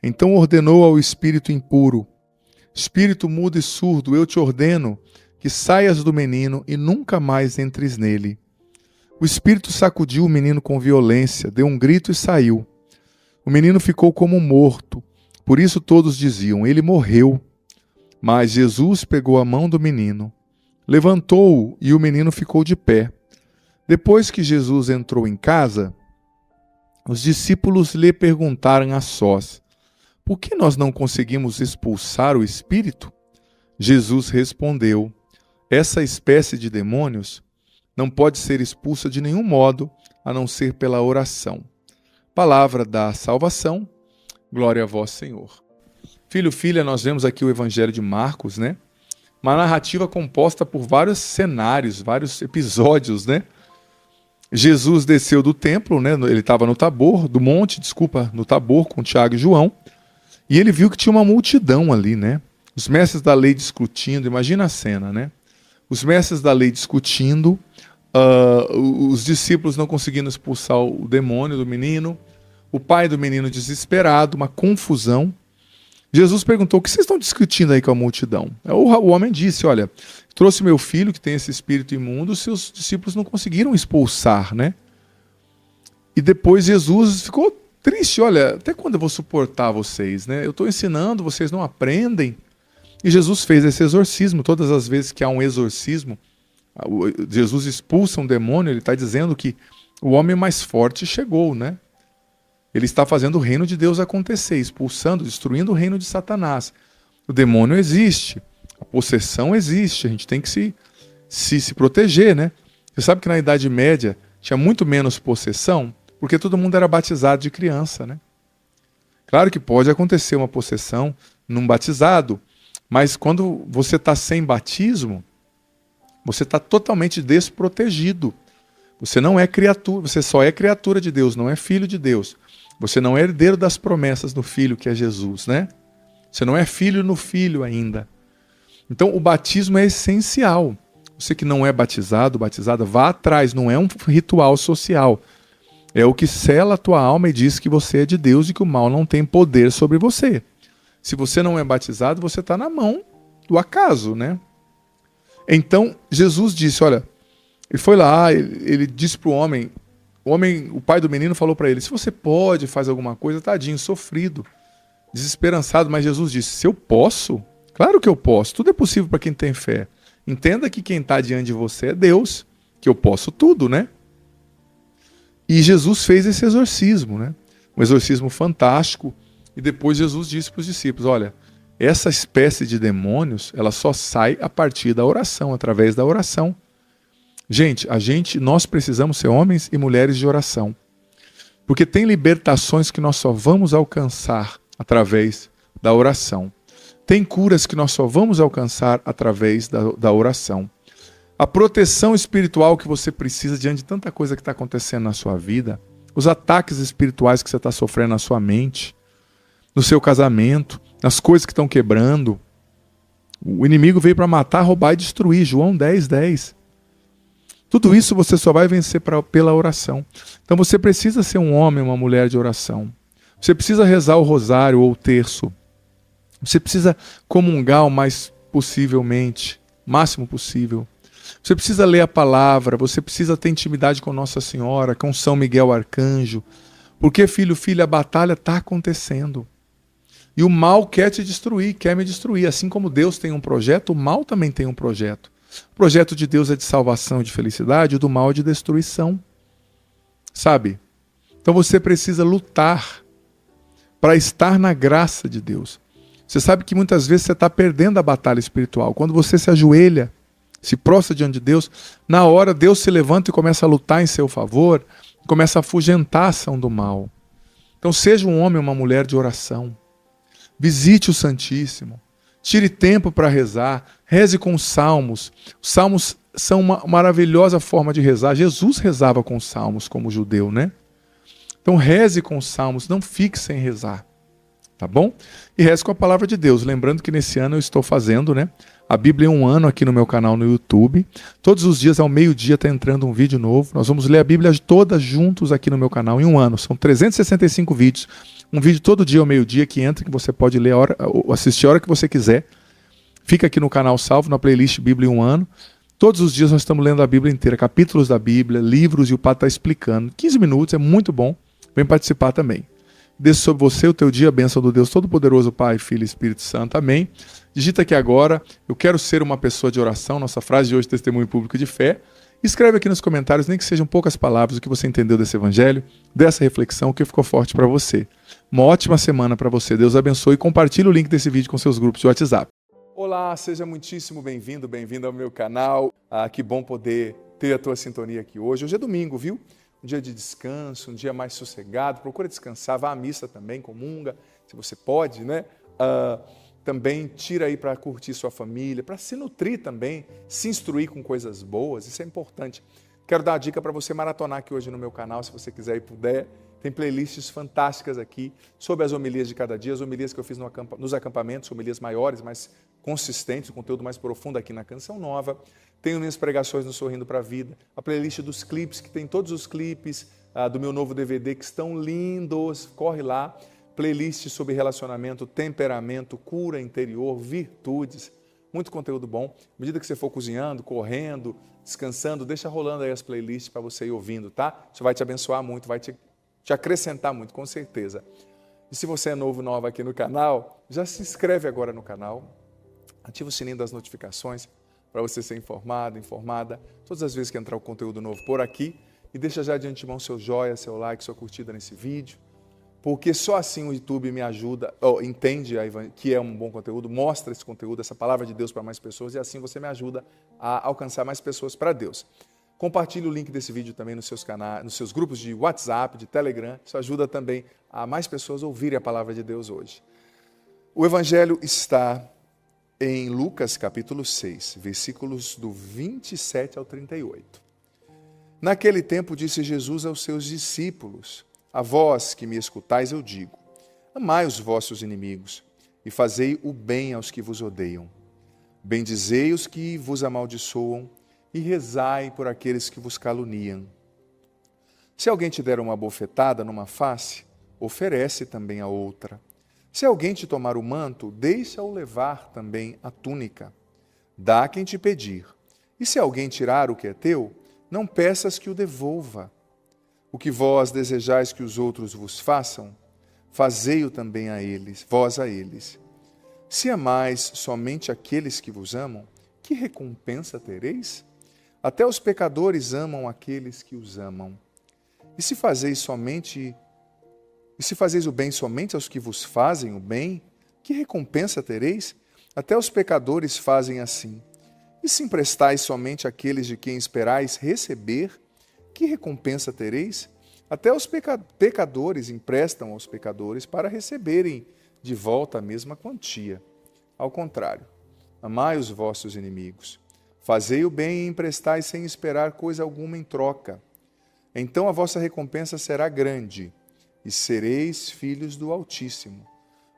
Então ordenou ao espírito impuro: "Espírito mudo e surdo, eu te ordeno que saias do menino e nunca mais entres nele." O espírito sacudiu o menino com violência, deu um grito e saiu. O menino ficou como morto, por isso todos diziam: "Ele morreu." Mas Jesus pegou a mão do menino, levantou-o e o menino ficou de pé. Depois que Jesus entrou em casa, os discípulos lhe perguntaram a sós: "Por que nós não conseguimos expulsar o espírito?" Jesus respondeu: "Essa espécie de demônios não pode ser expulsa de nenhum modo, a não ser pela oração." Palavra da salvação, glória a vós, Senhor. Filho, filha, nós vemos aqui o Evangelho de Marcos, né? Uma narrativa composta por vários cenários, vários episódios, né? Jesus desceu do templo, né? Ele estava no Tabor com Tiago e João, e ele viu que tinha uma multidão ali, né? Os mestres da lei discutindo, imagina a cena, né? Os mestres da lei discutindo, os discípulos não conseguindo expulsar o demônio do menino, o pai do menino desesperado, uma confusão. Jesus perguntou: "O que vocês estão discutindo aí com a multidão?" O homem disse: "Olha, trouxe meu filho que tem esse espírito imundo, os seus discípulos não conseguiram expulsar, né?" E depois Jesus ficou triste: "Olha, até quando eu vou suportar vocês, né? Eu estou ensinando, vocês não aprendem." E Jesus fez esse exorcismo. Todas as vezes que há um exorcismo, Jesus expulsa um demônio, ele está dizendo que o homem mais forte chegou, né? Ele está fazendo o reino de Deus acontecer, expulsando, destruindo o reino de Satanás. O demônio existe, a possessão existe, a gente tem que se proteger, né? Você sabe que na Idade Média tinha muito menos possessão, porque todo mundo era batizado de criança, né? Claro que pode acontecer uma possessão num batizado, mas quando você está sem batismo, você está totalmente desprotegido. Você não é criatura, você só é criatura de Deus, não é filho de Deus. Você não é herdeiro das promessas do Filho, que é Jesus, né? Você não é filho no Filho ainda. Então, o batismo é essencial. Você que não é batizado, batizada, vá atrás, não é um ritual social. É o que sela a tua alma e diz que você é de Deus e que o mal não tem poder sobre você. Se você não é batizado, você está na mão do acaso, né? Então, Jesus disse, olha, ele foi lá, ele disse para o homem, o pai do menino falou para ele, se você pode fazer alguma coisa, tadinho, sofrido, desesperançado, mas Jesus disse, se eu posso, claro que eu posso, tudo é possível para quem tem fé. Entenda que quem está diante de você é Deus, que eu posso tudo, né? E Jesus fez esse exorcismo, né? Um exorcismo fantástico. E depois Jesus disse para os discípulos, olha, essa espécie de demônios, ela só sai a partir da oração, através da oração. Gente, nós precisamos ser homens e mulheres de oração. Porque tem libertações que nós só vamos alcançar através da oração. Tem curas que nós só vamos alcançar através da oração. A proteção espiritual que você precisa diante de tanta coisa que está acontecendo na sua vida, os ataques espirituais que você está sofrendo na sua mente, no seu casamento, nas coisas que estão quebrando. O inimigo veio para matar, roubar e destruir. João 10:10. Tudo isso você só vai vencer pela oração. Então você precisa ser um homem, uma mulher de oração. Você precisa rezar o rosário ou o terço. Você precisa comungar o mais possivelmente, máximo possível. Você precisa ler a palavra, você precisa ter intimidade com Nossa Senhora, com São Miguel Arcanjo. Porque, filho, filha, a batalha está acontecendo. E o mal quer te destruir, quer me destruir. Assim como Deus tem um projeto, o mal também tem um projeto. O projeto de Deus é de salvação e de felicidade, o do mal é de destruição. Sabe? Então você precisa lutar para estar na graça de Deus. Você sabe que muitas vezes você está perdendo a batalha espiritual. Quando você se ajoelha, se prostra diante de Deus, na hora Deus se levanta e começa a lutar em seu favor, começa a afugentar a ação do mal. Então seja um homem ou uma mulher de oração. Visite o Santíssimo. Tire tempo para rezar. Reze com os salmos. Os salmos são uma maravilhosa forma de rezar. Jesus rezava com os salmos como judeu, né? Então reze com os salmos. Não fique sem rezar. Tá bom? E reze com a palavra de Deus. Lembrando que nesse ano eu estou fazendo, né? A Bíblia é um ano aqui no meu canal no YouTube. Todos os dias ao meio-dia está entrando um vídeo novo. Nós vamos ler a Bíblia todas juntos aqui no meu canal em um ano. São 365 vídeos. Um vídeo todo dia ao meio-dia que entra, que você pode ler assistir a hora que você quiser. Fica aqui no canal salvo, na playlist Bíblia em um ano. Todos os dias nós estamos lendo a Bíblia inteira, capítulos da Bíblia, livros, e o Padre está explicando. 15 minutos, é muito bom. Vem participar também. Desça sobre você o teu dia, a bênção do Deus Todo-Poderoso, Pai, Filho e Espírito Santo. Amém. Digita aqui agora, eu quero ser uma pessoa de oração. Nossa frase de hoje, testemunho público de fé. Escreve aqui nos comentários, nem que sejam poucas palavras, o que você entendeu desse evangelho, dessa reflexão, o que ficou forte para você. Uma ótima semana para você. Deus abençoe e compartilhe o link desse vídeo com seus grupos de WhatsApp. Olá, seja muitíssimo bem-vindo, bem-vinda ao meu canal. Que bom poder ter a tua sintonia aqui hoje. Hoje é domingo, viu? Um dia de descanso, um dia mais sossegado. Procura descansar, vá à missa também, comunga, se você pode, né? Também tira aí para curtir sua família, para se nutrir também, se instruir com coisas boas, isso é importante. Quero dar uma dica para você maratonar aqui hoje no meu canal, se você quiser e puder. Tem playlists fantásticas aqui sobre as homilias de cada dia, as homilias que eu fiz nos acampamentos, homilias maiores, mais consistentes, conteúdo mais profundo aqui na Canção Nova. Tenho minhas pregações no Sorrindo para a Vida, a playlist dos clipes, que tem todos os clipes do meu novo DVD que estão lindos, corre lá. Playlist sobre relacionamento, temperamento, cura interior, virtudes, muito conteúdo bom. À medida que você for cozinhando, correndo, descansando, deixa rolando aí as playlists para você ir ouvindo, tá? Isso vai te abençoar muito, vai te acrescentar muito, com certeza. E se você é novo, nova aqui no canal, já se inscreve agora no canal, ativa o sininho das notificações para você ser informado, informada, todas as vezes que entrar o conteúdo novo por aqui, e deixa já de antemão seu joia, seu like, sua curtida nesse vídeo, porque só assim o YouTube me ajuda, entende que é um bom conteúdo, mostra esse conteúdo, essa palavra de Deus para mais pessoas, e assim você me ajuda a alcançar mais pessoas para Deus. Compartilhe o link desse vídeo também nos seus canais, nos seus grupos de WhatsApp, de Telegram, isso ajuda também a mais pessoas ouvirem a palavra de Deus hoje. O Evangelho está em Lucas capítulo 6, versículos do 27 ao 38. Naquele tempo disse Jesus aos seus discípulos: a vós que me escutais eu digo, amai os vossos inimigos e fazei o bem aos que vos odeiam. Bendizei os que vos amaldiçoam e rezai por aqueles que vos caluniam. Se alguém te der uma bofetada numa face, oferece também a outra. Se alguém te tomar o manto, deixa-o levar também a túnica. Dá a quem te pedir. E se alguém tirar o que é teu, não peças que o devolva. O que vós desejais que os outros vos façam, fazei-o também a eles, vós a eles. Se amais somente aqueles que vos amam, que recompensa tereis? Até os pecadores amam aqueles que os amam. E se fazeis o bem somente aos que vos fazem o bem, que recompensa tereis? Até os pecadores fazem assim. E se emprestais somente àqueles de quem esperais receber, que recompensa tereis? Até os pecadores emprestam aos pecadores para receberem de volta a mesma quantia. Ao contrário, amai os vossos inimigos. Fazei o bem e emprestai sem esperar coisa alguma em troca. Então a vossa recompensa será grande, e sereis filhos do Altíssimo,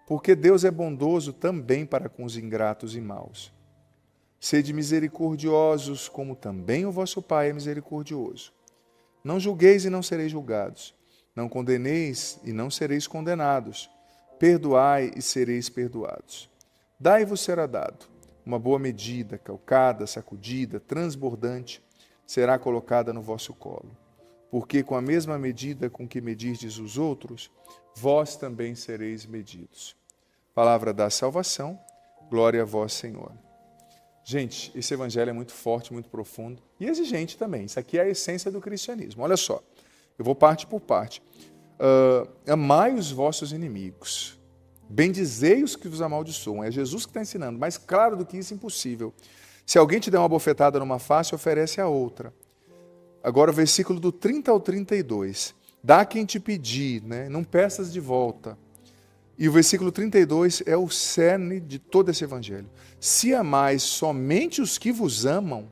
porque Deus é bondoso também para com os ingratos e maus. Sede misericordiosos, como também o vosso Pai é misericordioso. Não julgueis e não sereis julgados. Não condeneis e não sereis condenados. Perdoai e sereis perdoados. Dai e vos será dado. Uma boa medida, calcada, sacudida, transbordante, será colocada no vosso colo. Porque com a mesma medida com que medirdes os outros, vós também sereis medidos. Palavra da salvação, glória a vós, Senhor. Gente, esse evangelho é muito forte, muito profundo e exigente também. Isso aqui é a essência do cristianismo. Olha só, eu vou parte por parte. Amai os vossos inimigos. Bendizei os que vos amaldiçoam. É Jesus que está ensinando. Mais claro do que isso, impossível. Se alguém te der uma bofetada numa face, oferece a outra. Agora o versículo do 30 ao 32. Dá quem te pedir, né? Não peças de volta. E o versículo 32 é o cerne de todo esse evangelho. Se amais somente os que vos amam,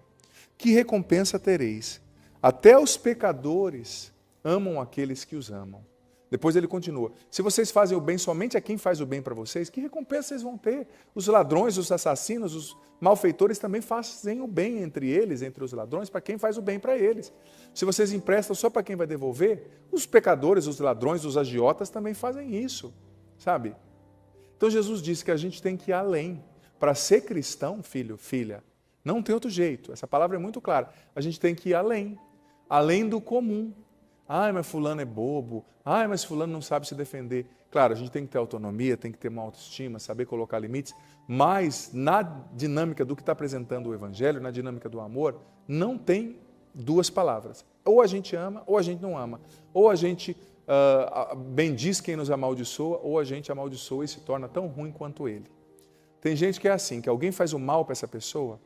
que recompensa tereis? Até os pecadores amam aqueles que os amam. Depois ele continua. Se vocês fazem o bem somente a quem faz o bem para vocês, que recompensa vocês vão ter? Os ladrões, os assassinos, os malfeitores também fazem o bem entre eles, entre os ladrões, para quem faz o bem para eles. Se vocês emprestam só para quem vai devolver, os pecadores, os ladrões, os agiotas também fazem isso. Sabe? Então Jesus disse que a gente tem que ir além. Para ser cristão, filho, filha, não tem outro jeito. Essa palavra é muito clara. A gente tem que ir além. Além do comum. Ai, mas fulano é bobo. Ai, mas fulano não sabe se defender. Claro, a gente tem que ter autonomia, tem que ter uma autoestima, saber colocar limites, mas na dinâmica do que está apresentando o Evangelho, na dinâmica do amor, não tem duas palavras. Ou a gente ama, ou a gente não ama. Ou a gente bendiz quem nos amaldiçoa, ou a gente amaldiçoa e se torna tão ruim quanto ele. Tem gente que é assim, que alguém faz o mal para essa pessoa,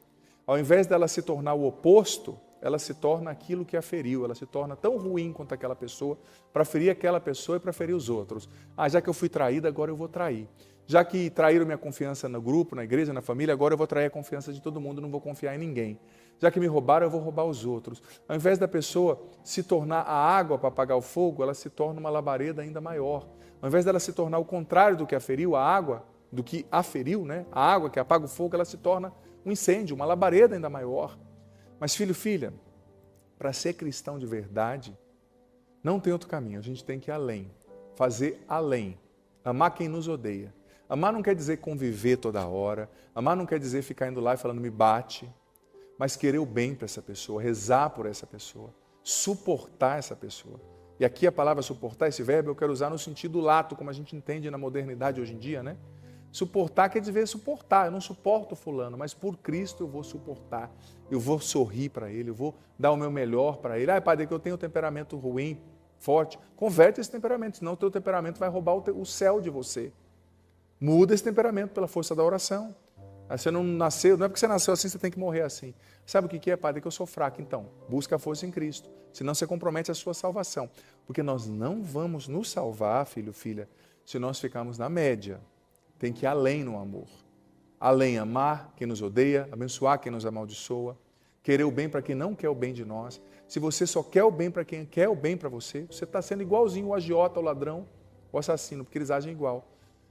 ao invés dela se tornar o oposto, ela se torna aquilo que a feriu, ela se torna tão ruim quanto aquela pessoa, para ferir aquela pessoa e para ferir os outros. Já que eu fui traída, agora eu vou trair. Já que traíram minha confiança no grupo, na igreja, na família, agora eu vou trair a confiança de todo mundo, não vou confiar em ninguém. Já que me roubaram, eu vou roubar os outros. Ao invés da pessoa se tornar a água para apagar o fogo, ela se torna uma labareda ainda maior. Ao invés dela se tornar o contrário do que a feriu, a água, do que a feriu, né? A água que apaga o fogo, ela se torna um incêndio, uma labareda ainda maior. Mas filho, filha, para ser cristão de verdade, não tem outro caminho. A gente tem que ir além, fazer além, amar quem nos odeia. Amar não quer dizer conviver toda hora, amar não quer dizer ficar indo lá e falando me bate, mas querer o bem para essa pessoa, rezar por essa pessoa, suportar essa pessoa. E aqui a palavra suportar, esse verbo, eu quero usar no sentido lato, como a gente entende na modernidade hoje em dia, né? Suportar quer dizer suportar, eu não suporto fulano, mas por Cristo eu vou suportar, eu vou sorrir para ele, eu vou dar o meu melhor para ele. Padre, é que eu tenho um temperamento ruim, forte, converte esse temperamento, senão o teu temperamento vai roubar o céu de você. Muda esse temperamento pela força da oração. Aí você não nasceu, não é porque você nasceu assim, você tem que morrer assim. Sabe o que é, Padre? É que eu sou fraco, então. Busca a força em Cristo, senão você compromete a sua salvação. Porque nós não vamos nos salvar, filho, filha, se nós ficarmos na média. Tem que ir além no amor. Além, amar quem nos odeia, abençoar quem nos amaldiçoa, querer o bem para quem não quer o bem de nós. Se você só quer o bem para quem quer o bem para você, você está sendo igualzinho o agiota, o ladrão, o assassino, porque eles agem igual.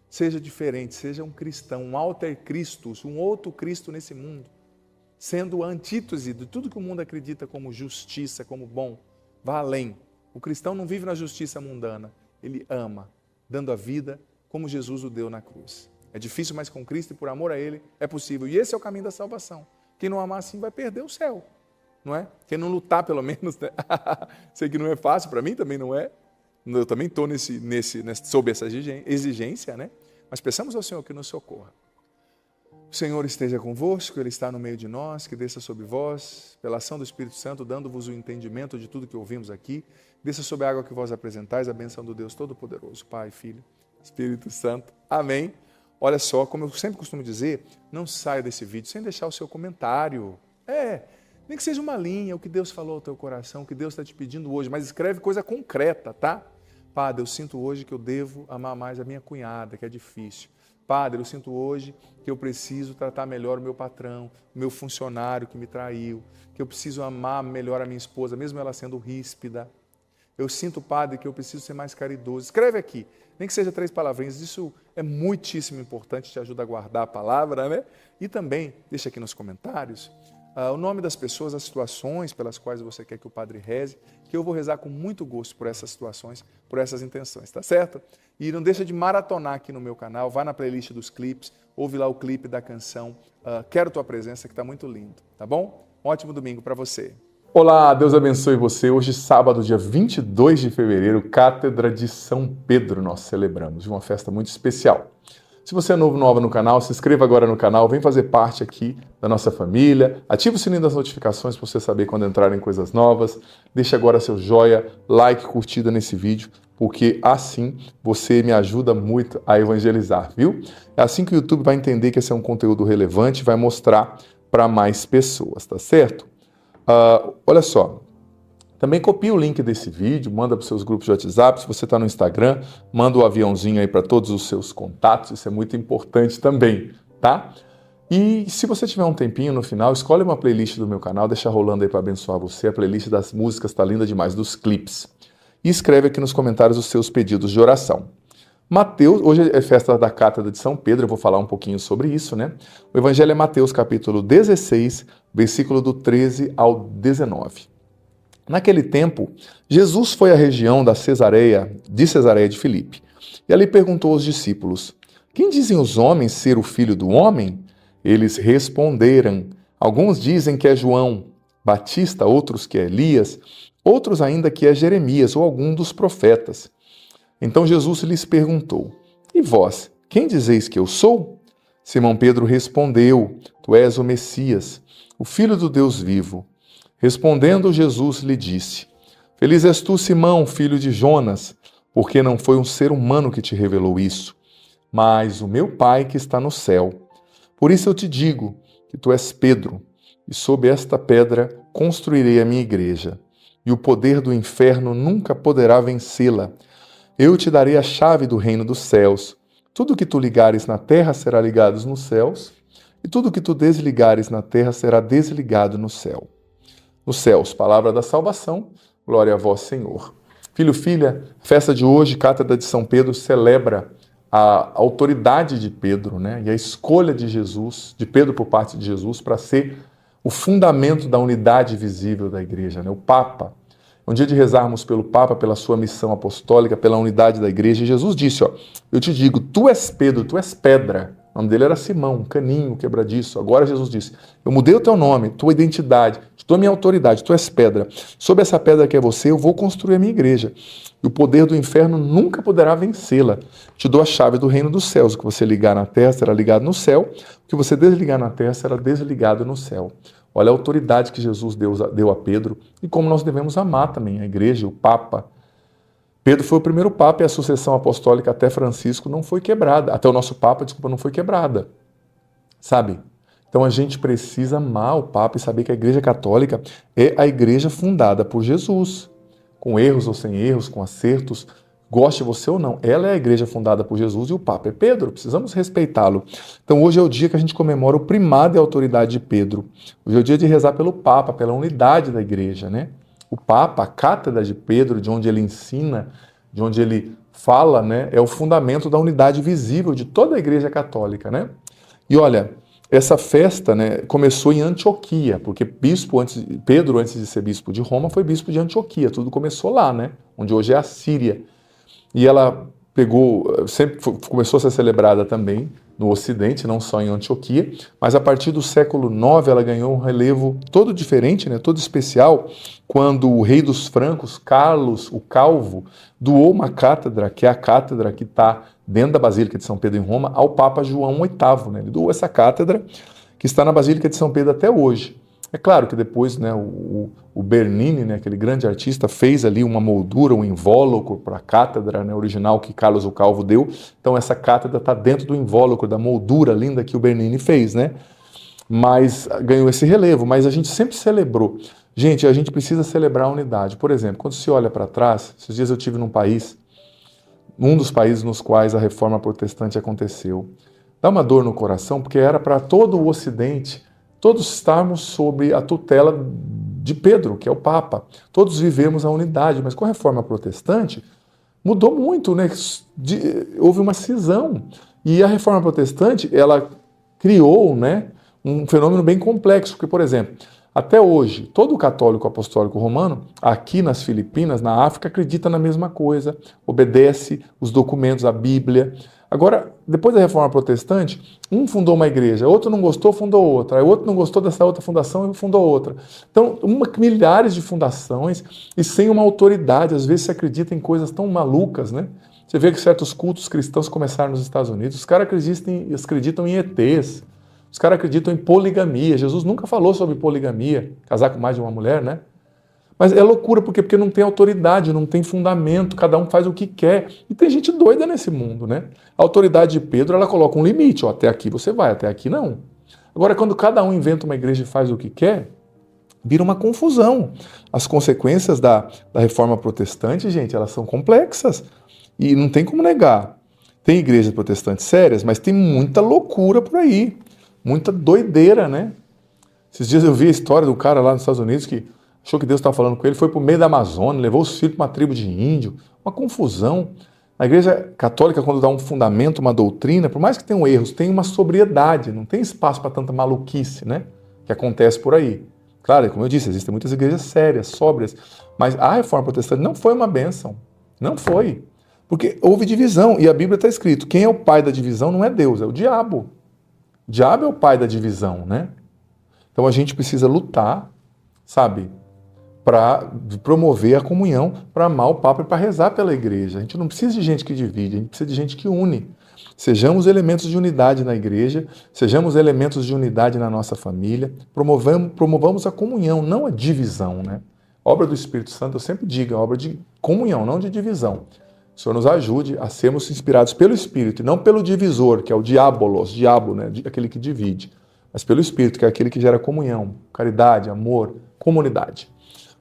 Seja diferente, seja um cristão, um alter Christus, um outro Cristo nesse mundo, sendo a antítese de tudo que o mundo acredita como justiça, como bom. Vá além, O cristão não vive na justiça mundana, ele ama, dando a vida como Jesus o deu na cruz. É difícil, mas com Cristo e por amor a Ele é possível. E esse é o caminho da salvação. Quem não amar assim vai perder o céu, não é? Quem não lutar pelo menos, né? Sei que não é fácil, para mim também não é. Eu também estou sob essa exigência, né? Mas peçamos ao Senhor que nos socorra. O Senhor esteja convosco, Ele está no meio de nós, que desça sobre vós, pela ação do Espírito Santo, dando-vos o entendimento de tudo que ouvimos aqui, desça sobre a água que vós apresentais, a bênção do Deus Todo-Poderoso, Pai, Filho, Espírito Santo. Amém. Olha só, como eu sempre costumo dizer, não saia desse vídeo sem deixar o seu comentário. Nem que seja uma linha, o que Deus falou ao teu coração, o que Deus está te pedindo hoje, mas escreve coisa concreta, tá? Padre, eu sinto hoje que eu devo amar mais a minha cunhada, que é difícil. Padre, eu sinto hoje que eu preciso tratar melhor o meu patrão, o meu funcionário que me traiu, que eu preciso amar melhor a minha esposa, mesmo ela sendo ríspida. Eu sinto, Padre, que eu preciso ser mais caridoso. Escreve aqui, nem que seja 3 palavrinhas, isso é muitíssimo importante, te ajuda a guardar a palavra, né? E também, deixa aqui nos comentários, o nome das pessoas, as situações pelas quais você quer que o Padre reze, que eu vou rezar com muito gosto por essas situações, por essas intenções, tá certo? E não deixa de maratonar aqui no meu canal, vá na playlist dos clipes, ouve lá o clipe da canção Quero Tua Presença, que está muito lindo, tá bom? Um ótimo domingo para você. Olá, Deus abençoe você. Hoje, sábado, dia 22 de fevereiro, Cátedra de São Pedro, nós celebramos, uma festa muito especial. Se você é nova no canal, se inscreva agora no canal, vem fazer parte aqui da nossa família, ative o sininho das notificações para você saber quando entrarem coisas novas, deixe agora seu joia, like, curtida nesse vídeo, porque assim você me ajuda muito a evangelizar, viu? É assim que o YouTube vai entender que esse é um conteúdo relevante e vai mostrar para mais pessoas, tá certo? Olha só, também copia o link desse vídeo, manda para os seus grupos de WhatsApp, se você está no Instagram, manda o aviãozinho aí para todos os seus contatos, isso é muito importante também, tá? E se você tiver um tempinho no final, escolhe uma playlist do meu canal, deixa rolando aí para abençoar você, a playlist das músicas está linda demais, dos clipes. E escreve aqui nos comentários os seus pedidos de oração. Mateus, hoje é festa da Cátedra de São Pedro, eu vou falar um pouquinho sobre isso, né? O Evangelho é Mateus, capítulo 16, versículo do 13 ao 19. Naquele tempo, Jesus foi à região de Cesareia de Filipe, e ali perguntou aos discípulos: quem dizem os homens ser o Filho do Homem? Eles responderam: alguns dizem que é João Batista, outros que é Elias, outros ainda que é Jeremias ou algum dos profetas. Então Jesus lhes perguntou: e vós, quem dizeis que eu sou? Simão Pedro respondeu: tu és o Messias, o Filho do Deus vivo. Respondendo, Jesus lhe disse: feliz és tu, Simão, filho de Jonas, porque não foi um ser humano que te revelou isso, mas o meu Pai que está no céu. Por isso eu te digo que tu és Pedro, e sob esta pedra construirei a minha igreja, e o poder do inferno nunca poderá vencê-la. Eu te darei a chave do reino dos céus. Tudo que tu ligares na terra será ligado nos céus, e tudo que tu desligares na terra será desligado no céu. Nos céus, palavra da salvação, glória a vós, Senhor. Filho, filha, festa de hoje, Cátedra de São Pedro, celebra a autoridade de Pedro, né? E a escolha de Jesus, de Pedro por parte de Jesus, para ser o fundamento da unidade visível da igreja, né? O Papa. É um dia de rezarmos pelo Papa, pela sua missão apostólica, pela unidade da igreja. E Jesus disse, eu te digo, tu és Pedro, tu és pedra. O nome dele era Simão, um caninho quebradiço. Agora Jesus disse, eu mudei o teu nome, tua identidade, te dou minha autoridade, tu és pedra. Sob essa pedra que é você, eu vou construir a minha igreja. E o poder do inferno nunca poderá vencê-la. Te dou a chave do reino dos céus. O que você ligar na terra será ligado no céu. O que você desligar na terra será desligado no céu. Olha a autoridade que Jesus deu a Pedro e como nós devemos amar também a igreja, o Papa. Pedro foi o primeiro Papa e a sucessão apostólica até Francisco não foi quebrada. Até o nosso Papa, não foi quebrada. Sabe? Então a gente precisa amar o Papa e saber que a Igreja Católica é a igreja fundada por Jesus. Com erros ou sem erros, com acertos, goste você ou não. Ela é a igreja fundada por Jesus e o Papa é Pedro. Precisamos respeitá-lo. Então hoje é o dia que a gente comemora o primado e a autoridade de Pedro. Hoje é o dia de rezar pelo Papa, pela unidade da igreja, né? O Papa, a cátedra de Pedro, de onde ele ensina, de onde ele fala, né, é o fundamento da unidade visível de toda a Igreja Católica, né? E olha, essa festa, né, começou em Antioquia, porque Pedro, antes de ser bispo de Roma, foi bispo de Antioquia. Tudo começou lá, né, onde hoje é a Síria. E ela começou a ser celebrada também no Ocidente, não só em Antioquia, mas a partir do século IX ela ganhou um relevo todo diferente, né, todo especial, quando o rei dos francos, Carlos o Calvo, doou uma cátedra, que é a cátedra que está dentro da Basílica de São Pedro em Roma, ao Papa João VIII. Né? Ele doou essa cátedra, que está na Basílica de São Pedro até hoje. É claro que depois, né, o Bernini, né, aquele grande artista, fez ali uma moldura, um invólucro para a cátedra, né, original que Carlos o Calvo deu. Então essa cátedra está dentro do invólucro, da moldura linda que o Bernini fez, né? Mas ganhou esse relevo, mas a gente sempre celebrou. Gente, a gente precisa celebrar a unidade. Por exemplo, quando se olha para trás, esses dias eu tive um dos países nos quais a reforma protestante aconteceu. Dá uma dor no coração, porque era para todo o Ocidente, todos estarmos sob a tutela de Pedro, que é o Papa. Todos vivemos a unidade, mas com a reforma protestante mudou muito, né? Houve uma cisão. E a reforma protestante, ela criou, né, um fenômeno bem complexo, porque, por exemplo, até hoje, todo católico apostólico romano, aqui nas Filipinas, na África, acredita na mesma coisa, obedece os documentos, a Bíblia. Agora, depois da Reforma Protestante, um fundou uma igreja, outro não gostou, fundou outra, aí outro não gostou dessa outra fundação e fundou outra. Então, milhares de fundações e sem uma autoridade, às vezes se acredita em coisas tão malucas, né? Você vê que certos cultos cristãos começaram nos Estados Unidos, os caras acreditam em ETs, os caras acreditam em poligamia. Jesus nunca falou sobre poligamia, casar com mais de uma mulher, né? Mas é loucura, por quê? Porque não tem autoridade, não tem fundamento, cada um faz o que quer. E tem gente doida nesse mundo, né? A autoridade de Pedro, ela coloca um limite, ó, até aqui você vai, até aqui não. Agora, quando cada um inventa uma igreja e faz o que quer, vira uma confusão. As consequências da reforma protestante, gente, elas são complexas. E não tem como negar. Tem igrejas protestantes sérias, mas tem muita loucura por aí. Muita doideira, né? Esses dias eu vi a história do cara lá nos Estados Unidos que achou que Deus estava falando com ele, foi para o meio da Amazônia, levou os filhos para uma tribo de índio, uma confusão. A Igreja Católica, quando dá um fundamento, uma doutrina, por mais que tenham erros, tem uma sobriedade, não tem espaço para tanta maluquice, né? Que acontece por aí. Claro, como eu disse, existem muitas igrejas sérias, sóbrias, mas a Reforma Protestante não foi uma bênção. Não foi. Porque houve divisão, e a Bíblia está escrito, quem é o pai da divisão não é Deus, é o diabo. O diabo é o pai da divisão, né? Então a gente precisa lutar, sabe, para promover a comunhão, para amar o Papa e para rezar pela igreja. A gente não precisa de gente que divide, a gente precisa de gente que une. Sejamos elementos de unidade na igreja, sejamos elementos de unidade na nossa família, promovamos a comunhão, não a divisão, né? A obra do Espírito Santo, eu sempre digo, é obra de comunhão, não de divisão. O Senhor nos ajude a sermos inspirados pelo Espírito, e não pelo divisor, que é o diabo, né? Aquele que divide, mas pelo Espírito, que é aquele que gera comunhão, caridade, amor, comunidade.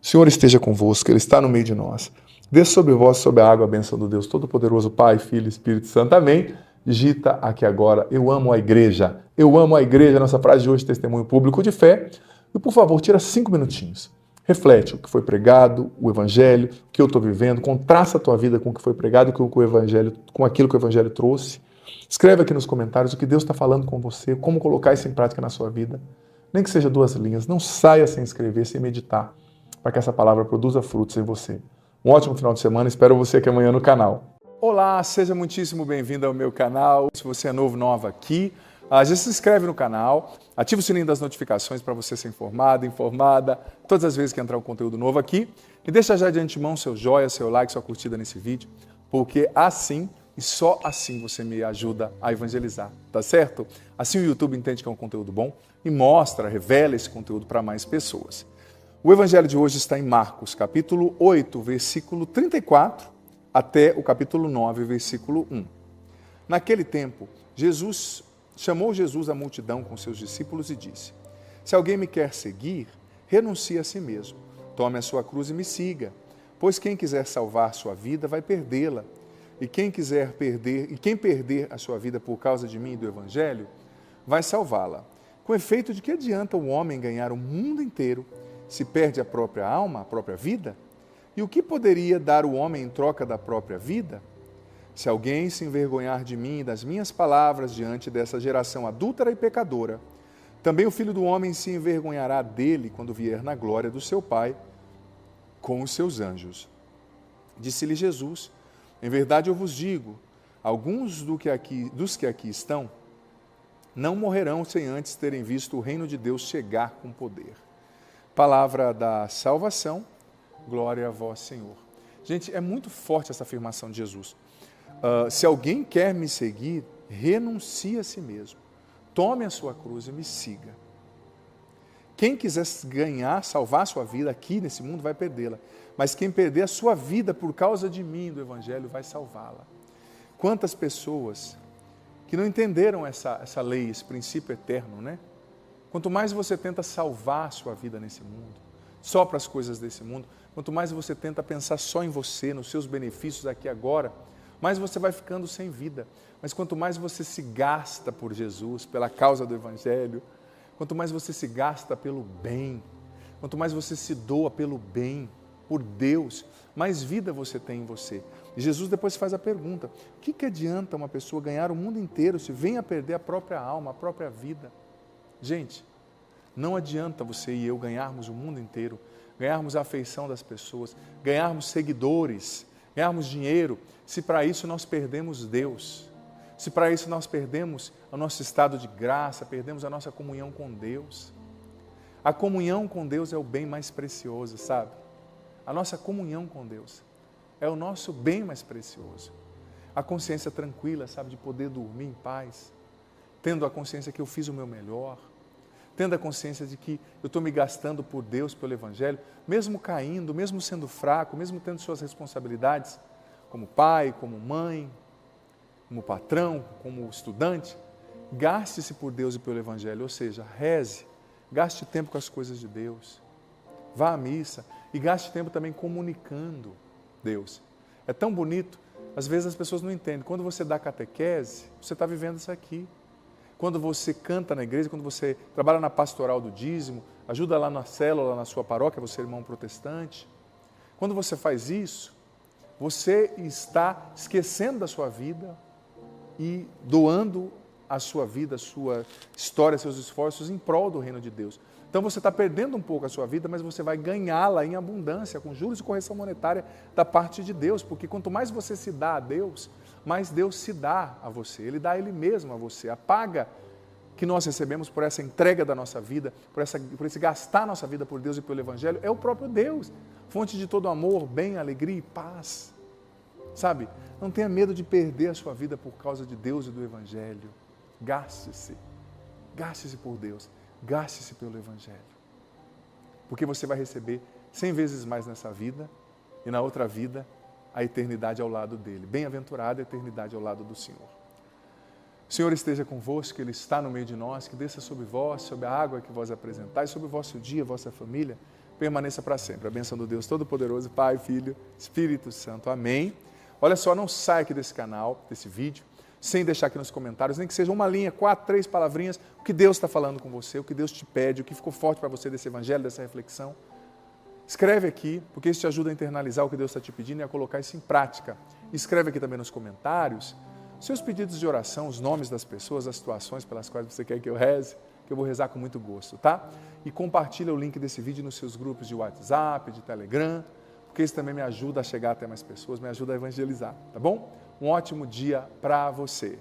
O Senhor esteja convosco, Ele está no meio de nós. Desça sobre vós, sobre a água, a bênção do Deus Todo-Poderoso, Pai, Filho e Espírito Santo. Amém. Digita aqui agora, eu amo a igreja. Eu amo a igreja, nossa frase de hoje, testemunho público de fé. E por favor, tira 5 minutinhos. Reflete o que foi pregado, o Evangelho, o que eu estou vivendo, contrasta a tua vida com o que foi pregado, com aquilo que o Evangelho trouxe. Escreve aqui nos comentários o que Deus está falando com você, como colocar isso em prática na sua vida. Nem que seja 2 linhas, não saia sem escrever, sem meditar, para que essa palavra produza frutos em você. Um ótimo final de semana, espero você aqui amanhã no canal. Olá, seja muitíssimo bem-vindo ao meu canal. Se você é novo, nova aqui, já se inscreve no canal, ativa o sininho das notificações para você ser informada, todas as vezes que entrar um conteúdo novo aqui. E deixa já de antemão seu joia, seu like, sua curtida nesse vídeo, porque assim e só assim você me ajuda a evangelizar, tá certo? Assim o YouTube entende que é um conteúdo bom e revela esse conteúdo para mais pessoas. O Evangelho de hoje está em Marcos, capítulo 8, versículo 34, até o capítulo 9, versículo 1. Naquele tempo, chamou Jesus a multidão com seus discípulos e disse: Se alguém me quer seguir, renuncie a si mesmo, tome a sua cruz e me siga, pois quem quiser salvar sua vida vai perdê-la, e quem perder a sua vida por causa de mim e do Evangelho, vai salvá-la. Com efeito, de que adianta o homem ganhar o mundo inteiro se perde a própria alma, a própria vida? E o que poderia dar o homem em troca da própria vida? Se alguém se envergonhar de mim e das minhas palavras diante dessa geração adúltera e pecadora, Também o Filho do Homem se envergonhará dele quando vier na glória do seu Pai com os seus anjos. Disse-lhe Jesus: em verdade eu vos digo, alguns dos que aqui estão não morrerão sem antes terem visto o reino de Deus chegar com poder. Palavra da salvação, glória a vós, Senhor. Gente, é muito forte essa afirmação de Jesus. Se alguém quer me seguir, renuncie a si mesmo. Tome a sua cruz e me siga. Quem quiser ganhar, salvar a sua vida aqui nesse mundo, vai perdê-la. Mas quem perder a sua vida por causa de mim, do Evangelho, vai salvá-la. Quantas pessoas que não entenderam essa lei, esse princípio eterno, né? Quanto mais você tenta salvar a sua vida nesse mundo, só para as coisas desse mundo, quanto mais você tenta pensar só em você, nos seus benefícios aqui e agora, mais você vai ficando sem vida. Mas quanto mais você se gasta por Jesus, pela causa do Evangelho, quanto mais você se gasta pelo bem, quanto mais você se doa pelo bem, por Deus, mais vida você tem em você. E Jesus depois faz a pergunta: o que adianta uma pessoa ganhar o mundo inteiro se vem a perder a própria alma, a própria vida? Gente, não adianta você e eu ganharmos o mundo inteiro, ganharmos a afeição das pessoas, ganharmos seguidores, ganharmos dinheiro, se para isso nós perdemos Deus, se para isso nós perdemos o nosso estado de graça, perdemos a nossa comunhão com Deus. A comunhão com Deus é o bem mais precioso, sabe? A nossa comunhão com Deus é o nosso bem mais precioso. A consciência tranquila, sabe, de poder dormir em paz, tendo a consciência que eu fiz o meu melhor, tendo a consciência de que eu estou me gastando por Deus, pelo Evangelho, mesmo caindo, mesmo sendo fraco, mesmo tendo suas responsabilidades, como pai, como mãe, como patrão, como estudante, gaste-se por Deus e pelo Evangelho, ou seja, reze, gaste tempo com as coisas de Deus, vá à missa e gaste tempo também comunicando Deus. É tão bonito, às vezes as pessoas não entendem, quando você dá catequese, você está vivendo isso aqui. Quando você canta na igreja, quando você trabalha na pastoral do dízimo, ajuda lá na célula, na sua paróquia, você é irmão protestante. Quando você faz isso, você está esquecendo da sua vida e doando a sua vida, a sua história, seus esforços em prol do reino de Deus. Então você está perdendo um pouco a sua vida, mas você vai ganhá-la em abundância, com juros e correção monetária da parte de Deus, porque quanto mais você se dá a Deus, mais Deus se dá a você, Ele dá Ele mesmo a você. A paga que nós recebemos por essa entrega da nossa vida, por esse gastar nossa vida por Deus e pelo Evangelho, é o próprio Deus, fonte de todo amor, bem, alegria e paz. Sabe, não tenha medo de perder a sua vida por causa de Deus e do Evangelho. Gaste-se por Deus, gaste-se pelo Evangelho, porque você vai receber 100 vezes mais nessa vida e na outra vida a eternidade ao lado dele. Bem-aventurada a eternidade ao lado do Senhor. O Senhor esteja convosco, Ele está no meio de nós, que desça sobre vós, sobre a água que vós apresentais, sobre o vosso dia, vossa família, permaneça para sempre. A bênção do Deus Todo-Poderoso, Pai, Filho, Espírito Santo. Amém. Olha só, não saia aqui desse canal, desse vídeo, sem deixar aqui nos comentários, nem que seja uma linha, 4, 3 palavrinhas, o que Deus está falando com você, o que Deus te pede, o que ficou forte para você desse Evangelho, dessa reflexão. Escreve aqui, porque isso te ajuda a internalizar o que Deus está te pedindo e a colocar isso em prática. Escreve aqui também nos comentários seus pedidos de oração, os nomes das pessoas, as situações pelas quais você quer que eu reze, que eu vou rezar com muito gosto, tá? E compartilha o link desse vídeo nos seus grupos de WhatsApp, de Telegram, porque isso também me ajuda a chegar até mais pessoas, me ajuda a evangelizar, tá bom? Um ótimo dia para você.